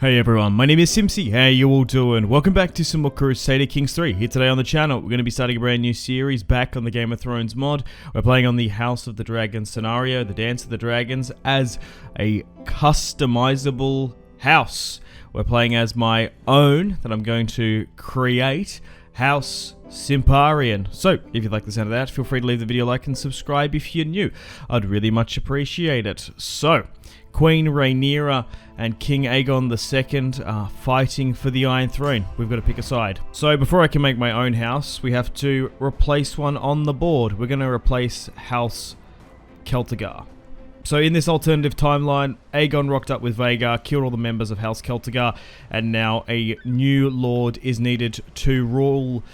Hey everyone, my name is Simpzy. How you all doing? Welcome back to some more Crusader Kings 3. Here today on the channel, we're going to be starting a brand new series back on the Game of Thrones mod. We're playing on the House of the Dragon scenario, the Dance of the Dragons, as a customizable house. We're playing as my own that I'm going to create, House Simparion. So, if you like the sound of that, feel free to leave the video a like and subscribe if you're new. I'd really much appreciate it. So, Queen Rhaenyra and King Aegon II are fighting for the Iron Throne. We've got to pick a side. So before I can make my own house, we have to replace one on the board. We're going to replace House Celtigar. So in this alternative timeline, Aegon rocked up with Vhagar, killed all the members of House Celtigar, and now a new lord is needed to rule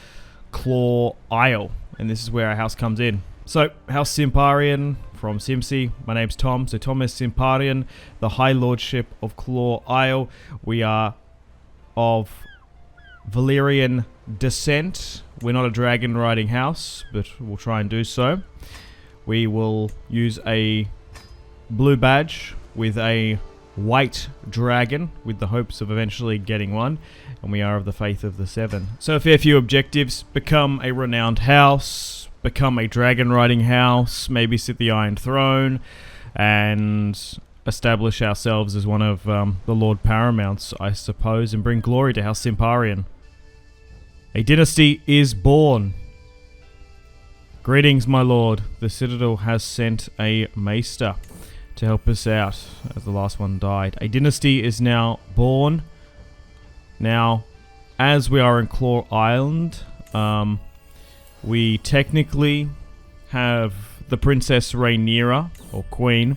Claw Isle. And this is where our house comes in. So, House Simparion from Simpzy. My name's Tom. So, Tomyss Simparion, the High Lordship of Claw Isle. We are of Valyrian descent. We're not a dragon riding house, but we'll try and do so. We will use a blue badge with a white dragon with the hopes of eventually getting one. And we are of the Faith of the Seven. So, a fair few objectives. Become a renowned house. Become a dragon riding house, maybe sit the Iron Throne, and establish ourselves as one of the Lord Paramounts, I suppose, and bring glory to House Simparion. A dynasty is born. Greetings, my lord. The Citadel has sent a maester to help us out, as the last one died. A dynasty is now born. Now, as we are in Claw Island, we technically have the Princess Rhaenyra, or Queen,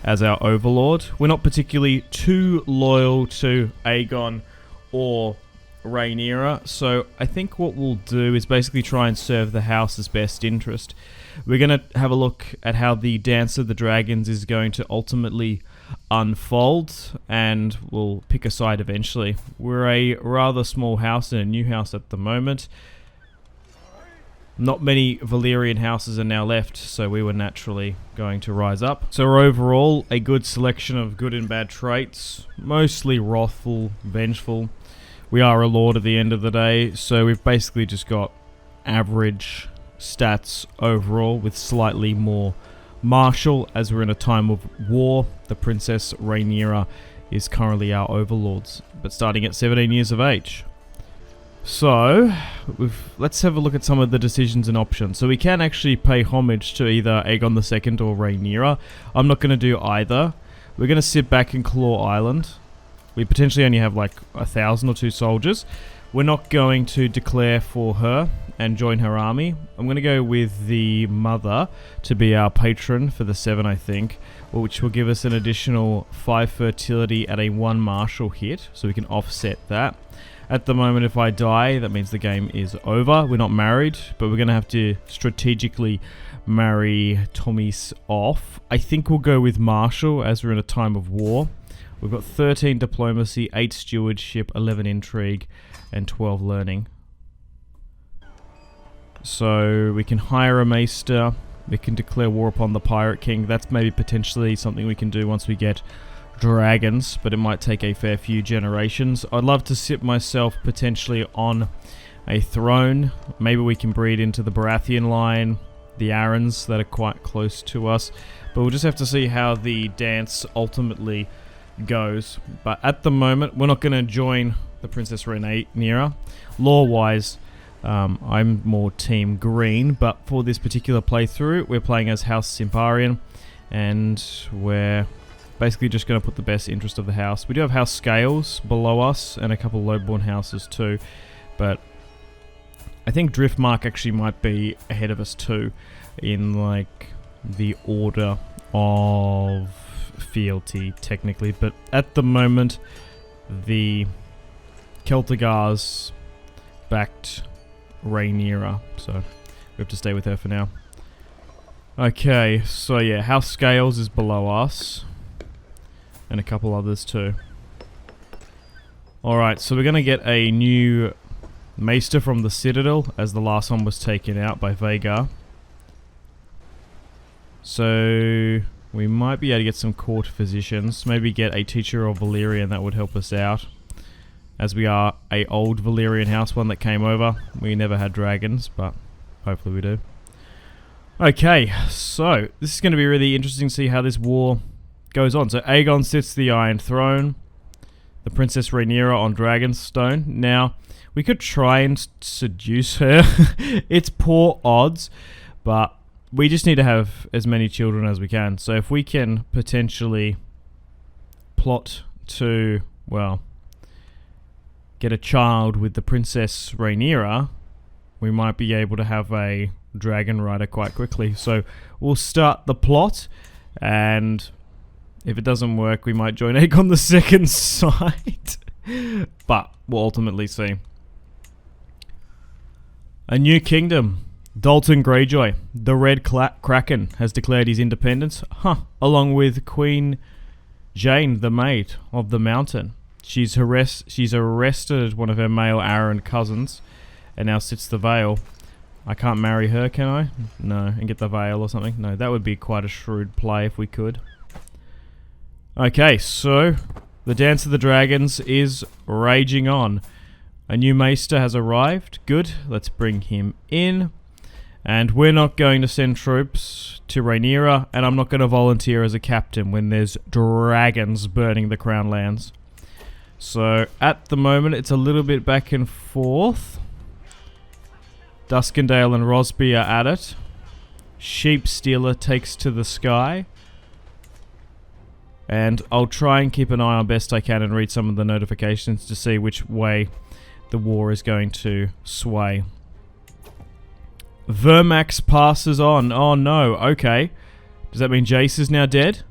as our overlord. We're not particularly too loyal to Aegon or Rhaenyra, so I think what we'll do is basically try and serve the house's best interest. We're going to have a look at how the Dance of the Dragons is going to ultimately unfold, and we'll pick a side eventually. We're a rather small house and a new house at the moment. Not many Valyrian houses are now left, so we were naturally going to rise up. So we're overall a good selection of good and bad traits, mostly wrathful, vengeful. We are a lord at the end of the day, so we've basically just got average stats overall with slightly more martial, as we're in a time of war. The Princess Rhaenyra is currently our overlords, but starting at 17 years of age. So, let's have a look at some of the decisions and options. So we can actually pay homage to either Aegon II or Rhaenyra. I'm not going to do either. We're going to sit back in Claw Island. We potentially only have like 1,000 or 2 soldiers. We're not going to declare for her and join her army. I'm going to go with the mother to be our patron for the 7, I think, which will give us an additional 5 fertility at a 1 martial hit, so we can offset that. At the moment, if I die, that means the game is over. We're not married, but we're going to have to strategically marry Tomyss off. I think we'll go with martial, as we're in a time of war. We've got 13 diplomacy, 8 stewardship, 11 intrigue, and 12 learning. So we can hire a maester. We can declare war upon the Pirate King. That's maybe potentially something we can do once we get dragons, but it might take a fair few generations. I'd love to sit myself potentially on a throne. Maybe we can breed into the Baratheon line, the Arryns that are quite close to us, but we'll just have to see how the dance ultimately goes. But at the moment, we're not going to join the Princess Rhaenyra. Law-wise, I'm more Team Green, but for this particular playthrough, we're playing as House Simparion, and we're basically just going to put the best interest of the house. We do have House Scales below us and a couple of lowborn houses too, but I think Driftmark actually might be ahead of us too in like the order of fealty technically, but at the moment the Celtigars backed Rhaenyra, so we have to stay with her for now. Okay, so yeah, House Scales is below us. And a couple others too. Alright, so we're going to get a new maester from the Citadel, as the last one was taken out by Vhagar. So We might be able to get some court physicians. Maybe get a teacher of Valyrian, that would help us out. As we are a old Valyrian house, one that came over. We never had dragons, but hopefully we do. Okay, so this is going to be really interesting to see how this war goes on. So Aegon sits to the Iron Throne. The Princess Rhaenyra on Dragonstone. Now, we could try and seduce her. It's poor odds, but we just need to have as many children as we can. So if we can potentially plot to, well, get a child with the Princess Rhaenyra, we might be able to have a dragon rider quite quickly. So we'll start the plot, and if it doesn't work, we might join Aegon the Second's side. But we'll ultimately see. A new kingdom. Dalton Greyjoy, the Red Kraken, has declared his independence. Along with Queen Jane, the Maid of the Mountain. She's arrested one of her male Arryn cousins, and now sits the Vale. I can't marry her, can I? No, and get the Vale or something? No, that would be quite a shrewd play if we could. Okay, so the Dance of the Dragons is raging on. A new Maester has arrived. Good, let's bring him in. And we're not going to send troops to Rhaenyra, and I'm not going to volunteer as a captain when there's dragons burning the Crown lands. So at the moment, it's a little bit back and forth. Duskendale and Rosby are at it. Sheep Stealer takes to the sky. And I'll try and keep an eye on best I can and read some of the notifications to see which way the war is going to sway. Vermax passes on. Oh no, okay. Does that mean Jace is now dead?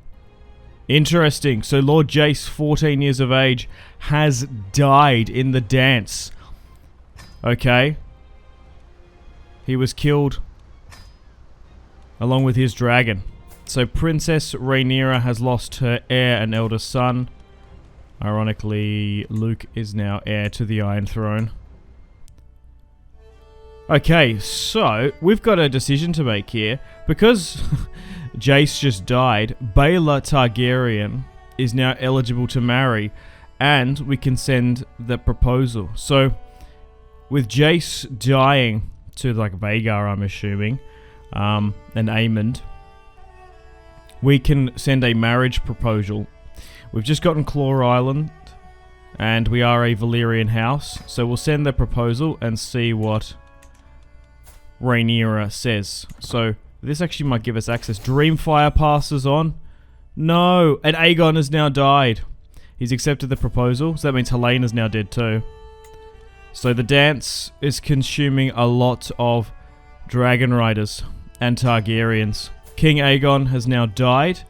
Interesting. So Lord Jace, 14 years of age, has died in the dance. Okay. He was killed along with his dragon. So Princess Rhaenyra has lost her heir and elder son. Ironically, Luke is now heir to the Iron Throne. Okay, so we've got a decision to make here. Because Jace just died, Baela Targaryen is now eligible to marry, and we can send the proposal. So with Jace dying to like Vhagar, I'm assuming, and Aemond, we can send a marriage proposal. We've just gotten Claw Island, and we are a Valyrian house, so we'll send the proposal and see what Rhaenyra says. So this actually might give us access. Dreamfire passes on. No, and Aegon has now died. He's accepted the proposal, so that means Helena's now dead too. So the dance is consuming a lot of dragon riders and Targaryens. King Aegon has now died,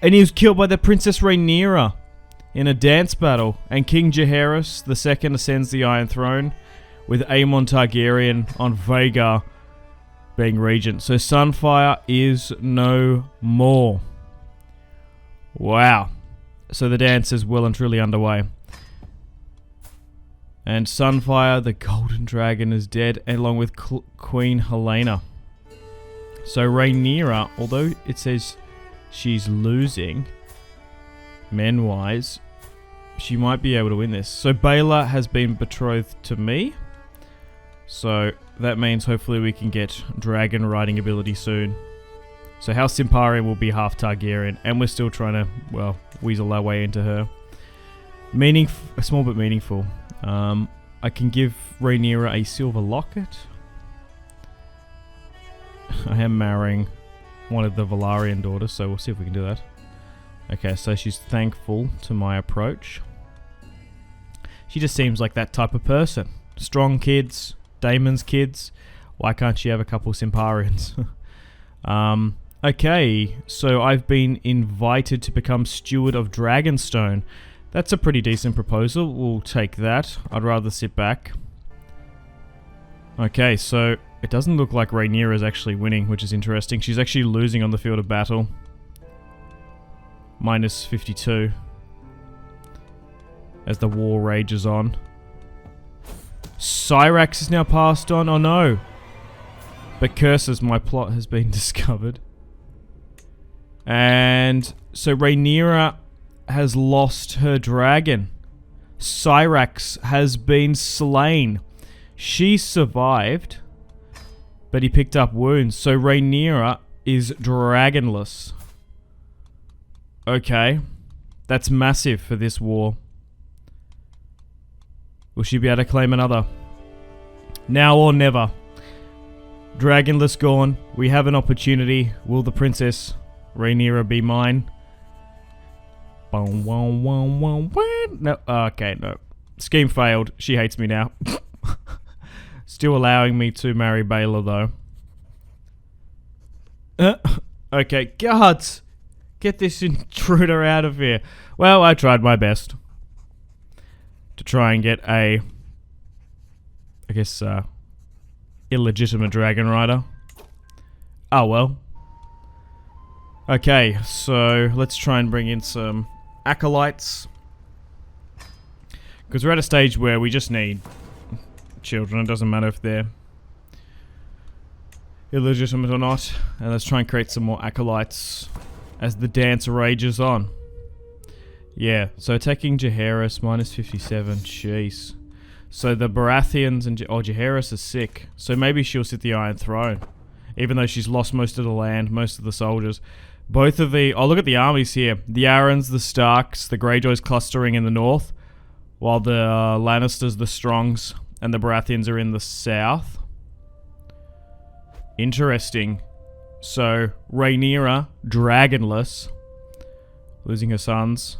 and he was killed by the Princess Rhaenyra in a dance battle. And King Jaehaerys II ascends the Iron Throne, with Aemon Targaryen on Vhagar being regent. So Sunfire is no more. Wow. So the dance is well and truly underway. And Sunfire, the Golden Dragon, is dead, along with Queen Helena. So Rhaenyra, although it says she's losing, men-wise, she might be able to win this. So Baela has been betrothed to me. So that means hopefully we can get dragon riding ability soon. So House Simparion will be half Targaryen, and we're still trying to, well, weasel our way into her. Small but meaningful. I can give Rhaenyra a silver locket. I am marrying one of the Velaryon daughters, so we'll see if we can do that. Okay, so she's thankful to my approach. She just seems like that type of person. Strong kids, Daemon's kids. Why can't she have a couple Simparions? Okay, so I've been invited to become Steward of Dragonstone. That's a pretty decent proposal. We'll take that. I'd rather sit back. Okay, so it doesn't look like Rhaenyra is actually winning, which is interesting. She's actually losing on the field of battle. Minus 52. As the war rages on. Syrax is now passed on. Oh no. But curses, my plot has been discovered. And so Rhaenyra has lost her dragon. Syrax has been slain. She survived, but he picked up wounds. So Rhaenyra is dragonless. Okay. That's massive for this war. Will she be able to claim another? Now or never. Dragonless gone. We have an opportunity. Will the princess Rhaenyra be mine? No. Okay, no. Scheme failed. She hates me now. Still allowing me to marry Baela, though. Okay, guards! Get this intruder out of here. Well, I tried my best to try and get a, I guess, illegitimate dragon rider. Oh, well. Okay, so let's try and bring in some acolytes. Because we're at a stage where we just need children. It doesn't matter if they're illegitimate or not. And let's try and create some more acolytes as the dance rages on. Yeah, so attacking Jaehaerys, minus 57. Jeez. So the Baratheons and... Oh, Jaehaerys is sick. So maybe she'll sit the Iron Throne. Even though she's lost most of the land, most of the soldiers. Both of the... Oh, look at the armies here. The Arryns, the Starks, the Greyjoys clustering in the north. While the Lannisters, the Strongs, and the Baratheons are in the south. Interesting. So, Rhaenyra, dragonless. Losing her sons.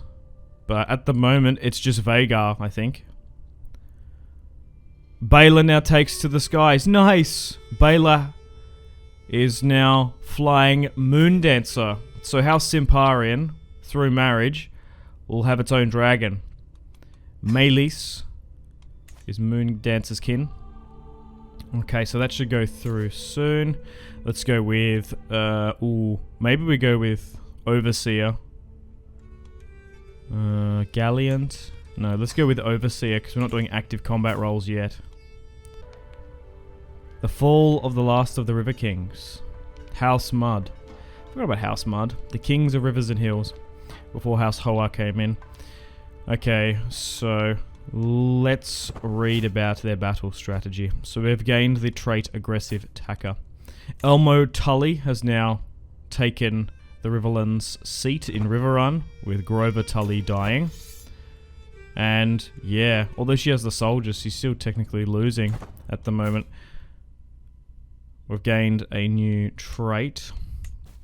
But at the moment, it's just Vhagar, I think. Baela now takes to the skies. Nice! Baela is now flying Moon Dancer. So House Simparion, through marriage, will have its own dragon. Meleys is Moon Dancer's kin. Okay, so that should go through soon. Let's go with... maybe we go with Overseer. Gallant. No, let's go with Overseer, because we're not doing active combat roles yet. The fall of the last of the River Kings. House Mud. Forgot about House Mud. The Kings of Rivers and Hills. Before House Hoa came in. Okay, so let's read about their battle strategy. So we've gained the trait Aggressive Attacker. Elmo Tully has now taken the Riverland's seat in Riverrun, with Grover Tully dying. And yeah, although she has the soldiers, she's still technically losing at the moment. We've gained a new trait,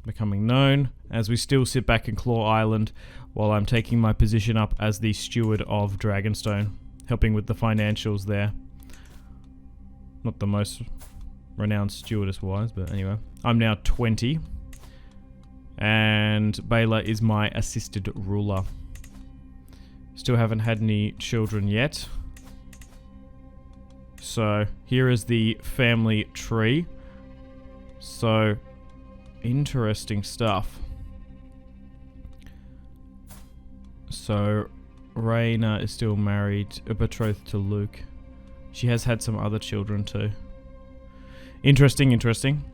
becoming known, as we still sit back in Claw Island while I'm taking my position up as the steward of Dragonstone, helping with the financials there. Not the most renowned stewardess-wise, but anyway. I'm now 20, and Baela is my assisted ruler. Still haven't had any children yet. So, here is the family tree. So, interesting stuff. So, Rhaena is still married, betrothed to Luke. She has had some other children too. Interesting, interesting.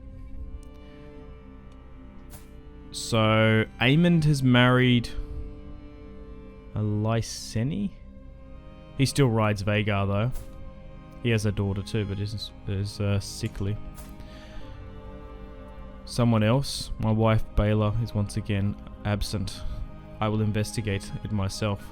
So, Aemond has married a Lyseni? He still rides Vhagar though. He has a daughter too, but is sickly. Someone else, my wife Baela, is once again absent. I will investigate it myself.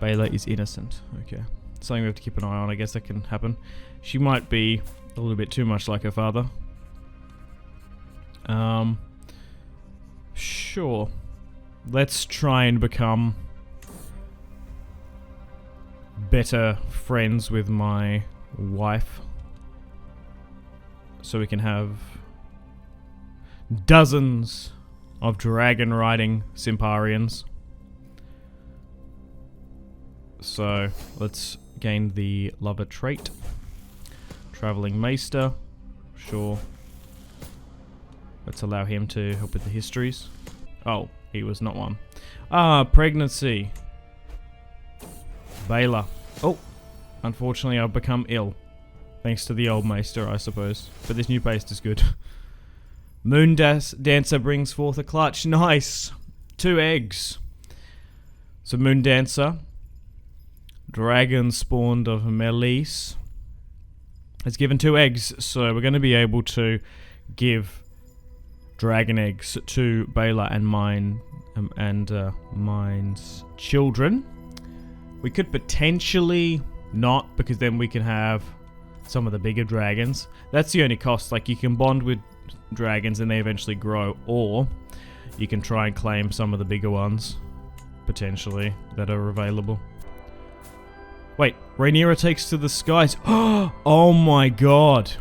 Baela is innocent. Okay. Something we have to keep an eye on. I guess that can happen. She might be a little bit too much like her father. Sure. Let's try and become better friends with my wife, so we can have dozens of dragon riding Simparions. So let's gain the lover trait. Traveling Maester, sure. Let's allow him to help with the histories. Oh, he was not one. Ah, pregnancy. Baela. Oh, unfortunately I've become ill. Thanks to the old Maester, I suppose. But this new paste is good. Dancer brings forth a clutch. Nice. 2 eggs. So Moon Dancer, dragon spawned of Melis, has given 2 eggs. So we're going to be able to give dragon eggs to Baela and mine's children. We could potentially not, because then we can have some of the bigger dragons. That's the only cost. Like, you can bond with dragons and they eventually grow, or you can try and claim some of the bigger ones, potentially, that are available. Wait, Rhaenyra takes to the skies. Oh my god.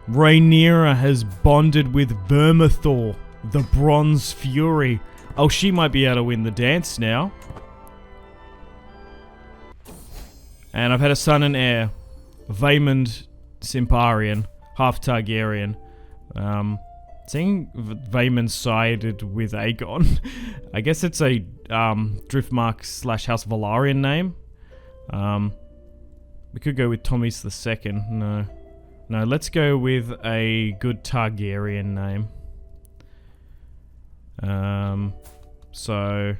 Rhaenyra has bonded with Vermithor, the Bronze Fury. Oh, she might be able to win the dance now. And I've had a son and heir, Vaemond Simparion, half Targaryen. Seeing Vaemond sided with Aegon, I guess it's a Driftmark / House Velaryon name. We could go with Tomyss II. No, let's go with a good Targaryen name. So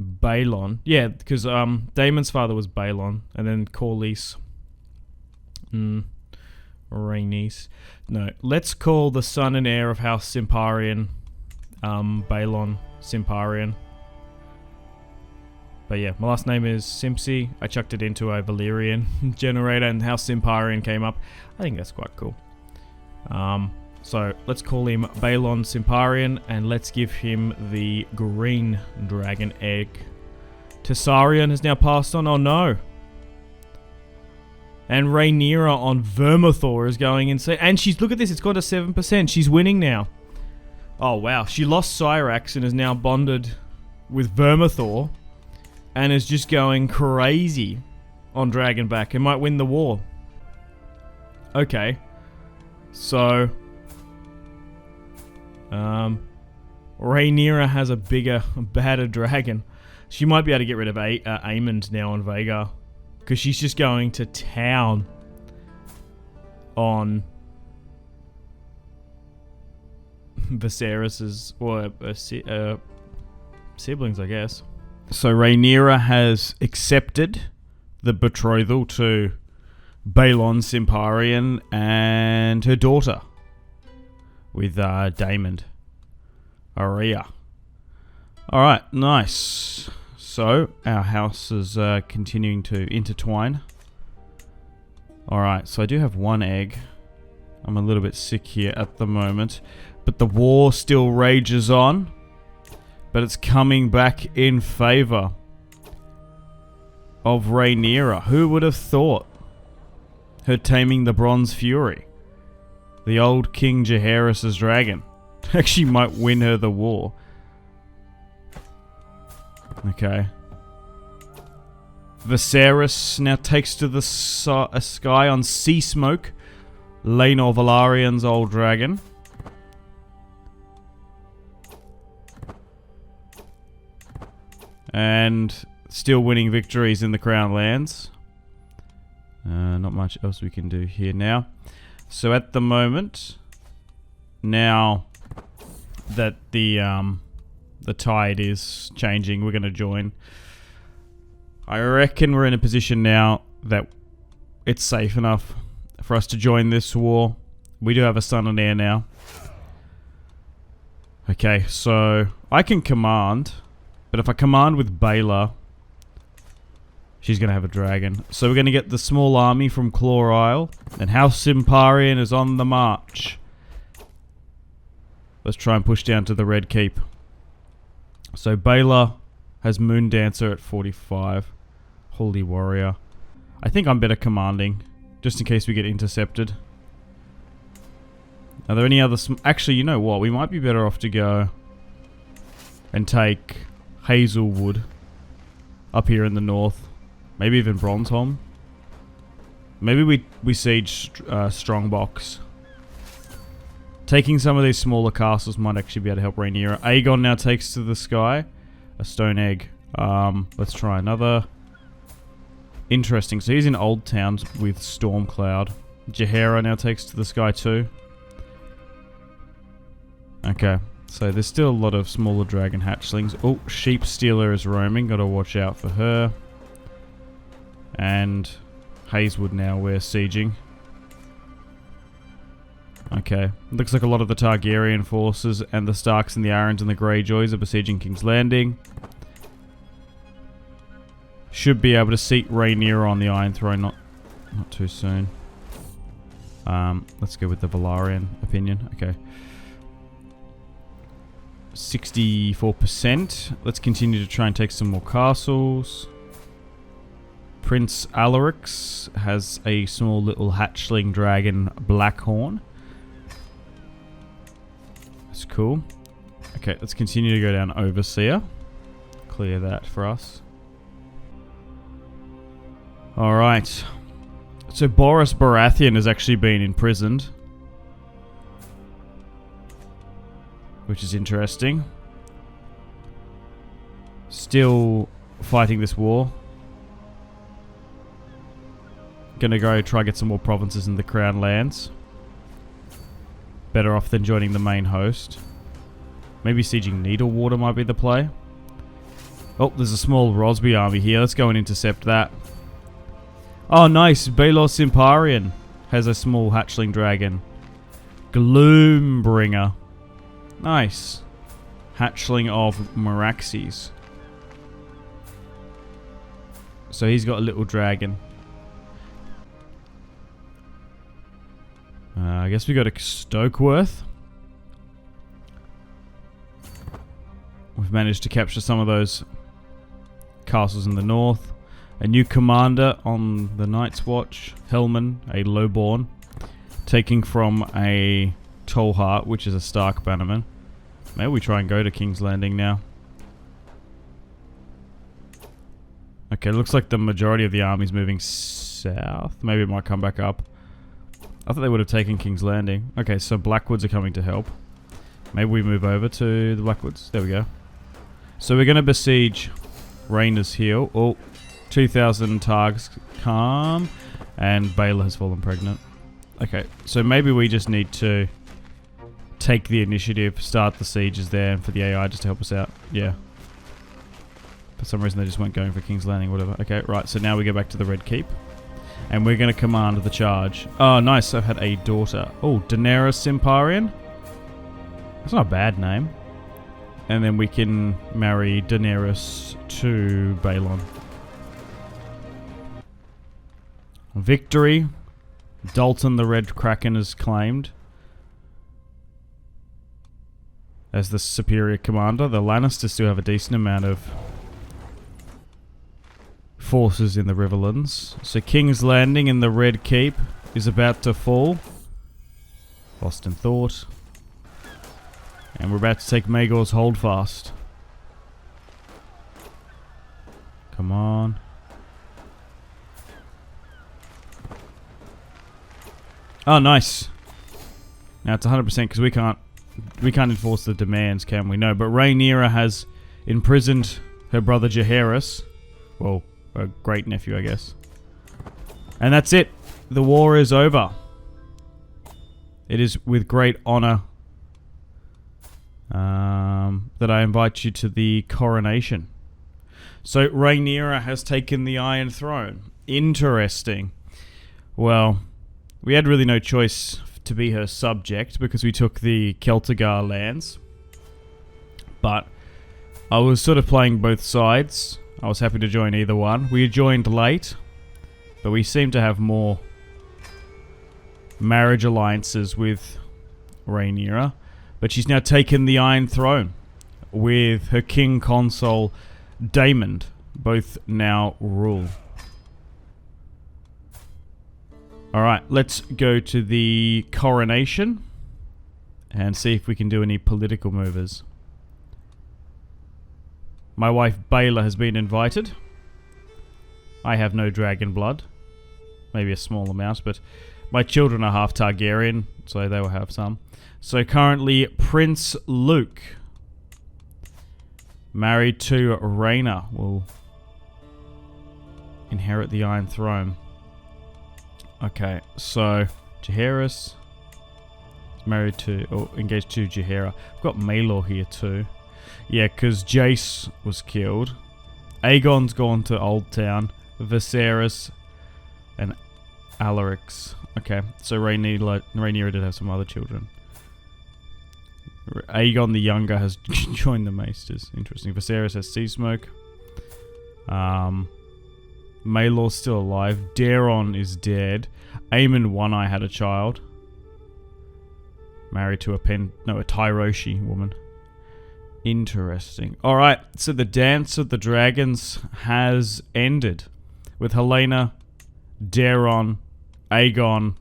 Balon. Yeah, because Daemon's father was Balon, and then Corlys. Rhaenys. No, let's call the son and heir of House Simparion, Balon Simparion. But yeah, my last name is Simpzy. I chucked it into a Valyrian generator and House Simparion came up. I think that's quite cool. So let's call him Balon Simparion and let's give him the green dragon egg. Tessarion has now passed on. Oh no. And Rhaenyra on Vermithor is going insane. And she's, look at this, it's gone to 7%. She's winning now. Oh wow, she lost Syrax and is now bonded with Vermithor. And is just going crazy on Dragonback and might win the war. Okay. So Rhaenyra has a bigger, badder dragon. She might be able to get rid of Aemond now on Vhagar. Because she's just going to town on Viserys's, or siblings, I guess. So Rhaenyra has accepted the betrothal to Balon Simparion and her daughter with Daemon Arya. Alright, nice. So, our house is continuing to intertwine. Alright, so I do have 1 egg. I'm a little bit sick here at the moment. But the war still rages on. But it's coming back in favor of Rhaenyra. Who would have thought? Her taming the Bronze Fury. The old King Jaehaerys' dragon. Actually might win her the war. Okay. Viserys now takes to the sky on Sea Smoke. Laenor Velaryon's old dragon. And still winning victories in the Crown Lands. Not much else we can do here now. So at the moment, now that the tide is changing, we're going to join. I reckon we're in a position now that it's safe enough for us to join this war. We do have a son and heir now. Okay, so I can command, but if I command with Baela, she's going to have a dragon. So we're going to get the small army from Claw Isle, and House Simparion is on the march. Let's try and push down to the Red Keep. So Baela has Moon Dancer at 45. Holy Warrior. I think I'm better commanding, just in case we get intercepted. Are there any other... Actually, you know what? We might be better off to go and take Hazelwood up here in the north. Maybe even Bronzeholm. Maybe we siege Strongbox. Taking some of these smaller castles might actually be able to help Rhaenyra. Aegon now takes to the sky. A stone egg. Let's try another. Interesting. So he's in Old Town with Stormcloud. Jaehaera now takes to the sky too. Okay, so there's still a lot of smaller dragon hatchlings. Oh, sheep stealer is roaming. Gotta watch out for her. And Hazewood now we're sieging. Okay, looks like a lot of the Targaryen forces and the Starks and the Arryns and the Greyjoys are besieging King's Landing. Should be able to seat Rhaenyra on the Iron Throne, not too soon. Let's go with the Velaryon opinion. Okay. 64%. Let's continue to try and take some more castles. Prince Alarix has a small little hatchling dragon, Blackhorn. That's cool. Okay, let's continue to go down Overseer. Clear that for us. Alright. So Boris Baratheon has actually been imprisoned. Which is interesting. Still fighting this war. Gonna go try get some more provinces in the Crown lands. Better off than joining the main host. Maybe sieging Needlewater might be the play. Oh, there's a small Rosby army here. Let's go and intercept that. Oh, nice. Baelor Simparion has a small hatchling dragon. Gloombringer. Nice. Hatchling of Meraxes. So he's got a little dragon. I guess we go to Stokeworth. We've managed to capture some of those castles in the north. A new commander on the Night's Watch, Hellman, a lowborn, taking from a Tallheart, which is a Stark bannerman. Maybe we try and go to King's Landing now. Okay, looks like the majority of the army's moving south. Maybe it might come back up. I thought they would have taken King's Landing. Okay, so Blackwoods are coming to help. Maybe we move over to the Blackwoods. There we go. So we're going to besiege Rhaenyra's Heel. Oh, 2,000 Targs come. And Baelor has fallen pregnant. Okay, so maybe we just need to take the initiative, start the sieges there, and for the AI just to help us out. Yeah. For some reason they just weren't going for King's Landing, whatever. Okay, right, so now we go back to the Red Keep. And we're going to command the charge. Oh, nice. I've had a daughter. Oh, Daenerys Simparion. That's not a bad name. And then we can marry Daenerys to Balon. Victory. Dalton the Red Kraken is claimed as the superior commander. The Lannisters still have a decent amount of forces in the Riverlands. So King's Landing in the Red Keep is about to fall. Lost in thought. And we're about to take Maegor's Holdfast. Come on. Oh, nice. Now it's 100% because we can't enforce the demands, can we? No, but Rhaenyra has imprisoned her brother Jaehaerys. Well, a great nephew, I guess. And that's it. The war is over. It is with great honor that I invite you to the coronation. So Rhaenyra has taken the Iron Throne. Interesting. Well, we had really no choice to be her subject because we took the Celtigar lands. But I was sort of playing both sides. I was happy to join either one. We joined late, but we seem to have more marriage alliances with Rhaenyra. But she's now taken the Iron Throne with her king console Daemon. Both now rule. Alright, let's go to the coronation and see if we can do any political movers. My wife Baelor has been invited. I have no dragon blood. Maybe a small amount, but my children are half Targaryen, so they will have some. So currently, Prince Luke, married to Rhaena, will inherit the Iron Throne. Okay, so Jaehaerys, Married to, or engaged to Jaehaera. I've got Maelor here too. Yeah, because Jace was killed. Aegon's gone to Old Town. Viserys and Alarix. Okay, so Rhaenyra did have some other children. Aegon the Younger has joined the Maesters. Interesting. Viserys has Sea Smoke. Maelor's still alive. Daeron is dead. Aemon One Eye had a child. Married to a Tyroshi woman. Interesting. Alright, so the Dance of the Dragons has ended. With Helena, Daeron, Aegon,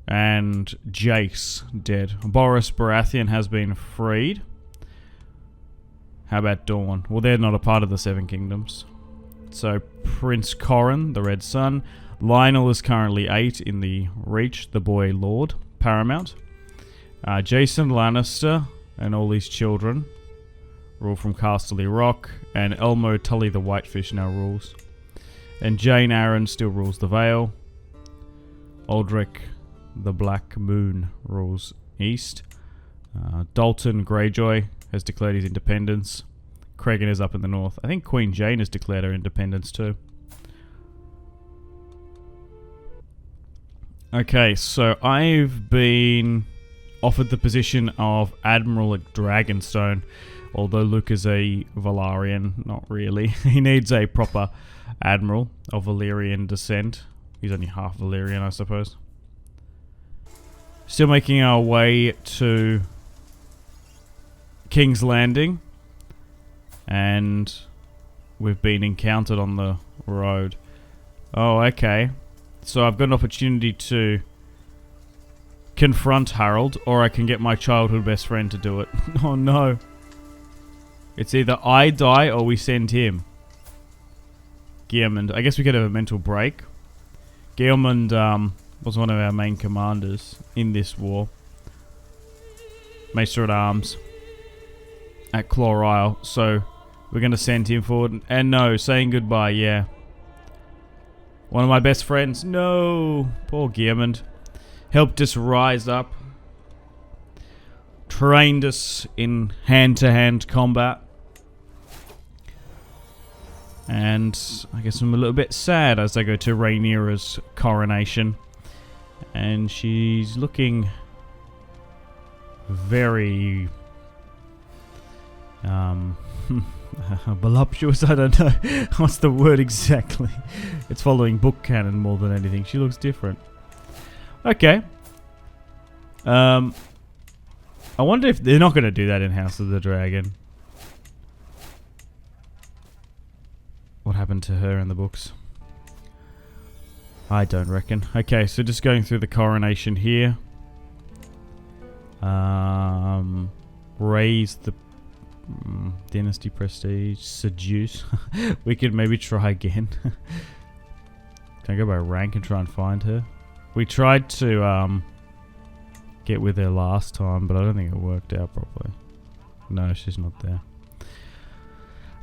and Jace dead. Boris Baratheon has been freed. How about Dawn? Well, they're not a part of the Seven Kingdoms. So, Prince Corran, the Red Sun. Lionel is currently 8 in the Reach, the Boy Lord, Paramount. Jason Lannister and all his children rule from Casterly Rock. And Elmo Tully the Whitefish now rules. And Jane Arryn still rules the Vale. Aldrich the Black Moon rules East. Dalton Greyjoy has declared his independence. Cregan is up in the north. I think Queen Jane has declared her independence too. Okay, so I've been offered the position of Admiral at Dragonstone. Although Luke is a Valyrian, not really. He needs a proper Admiral of Valyrian descent. He's only half Valyrian, I suppose. Still making our way to King's Landing. And we've been encountered on the road. Oh, okay. So I've got an opportunity to confront Harold, or I can get my childhood best friend to do it. Oh no. It's either I die or we send him. Gearmund. I guess we could have a mental break. Gearmund was one of our main commanders in this war. Maester at Arms at Claw Isle. So we're going to send him forward. And no, saying goodbye, yeah. One of my best friends. No. Poor Gearmund. Helped us rise up. Trained us in hand-to-hand combat. And I guess I'm a little bit sad as I go to Rhaenyra's coronation. And she's looking very voluptuous, I don't know. What's the word exactly? It's following book canon more than anything. She looks different. Okay. I wonder if they're not going to do that in House of the Dragon. What happened to her in the books? I don't reckon. Okay, so just going through the coronation here. Raise the dynasty prestige. Seduce. We could maybe try again. Can I go by rank and try and find her? We tried to get with her last time, but I don't think it worked out properly. No, she's not there.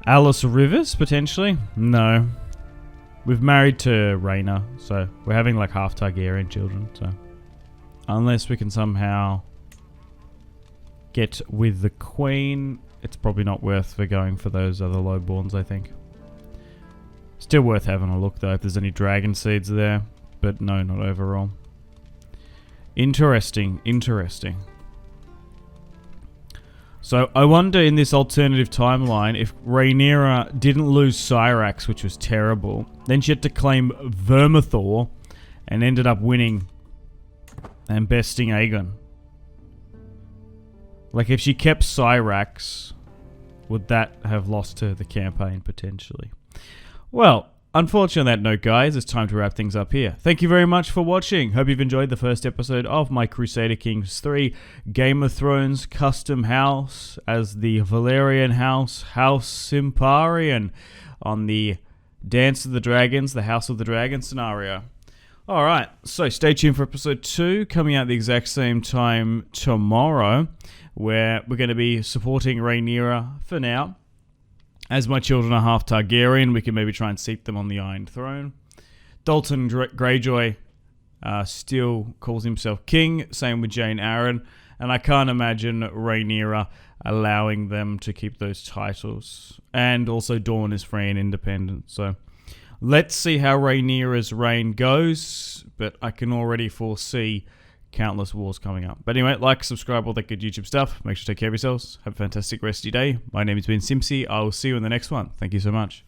Alice Rivers, potentially? No. We've married to Rhaena, so we're having like half Targaryen children, so... Unless we can somehow get with the Queen, it's probably not worth for going for those other lowborns, I think. Still worth having a look, though, if there's any dragon seeds there. But no, not overall. Interesting, interesting. So I wonder in this alternative timeline if Rhaenyra didn't lose Syrax, which was terrible. Then she had to claim Vermithor and ended up winning and besting Aegon. Like if she kept Syrax, would that have lost her the campaign potentially? Well, unfortunately on that note, guys, it's time to wrap things up here. Thank you very much for watching. Hope you've enjoyed the first episode of my Crusader Kings 3 Game of Thrones custom house as the Valyrian house, House Simparion, on the Dance of the Dragons, the House of the Dragon scenario. Alright, so stay tuned for episode 2, coming out the exact same time tomorrow, where we're going to be supporting Rhaenyra for now. As my children are half Targaryen, we can maybe try and seat them on the Iron Throne. Dalton Greyjoy still calls himself king. Same with Jane Arryn. And I can't imagine Rhaenyra allowing them to keep those titles. And also Dawn is free and independent. So let's see how Rhaenyra's reign goes. But I can already foresee countless wars coming up. But anyway, like, subscribe, all that good YouTube stuff. Make sure to take care of yourselves. Have a fantastic rest of your day. My name has been Simpzy. I will see you in the next one. Thank you so much.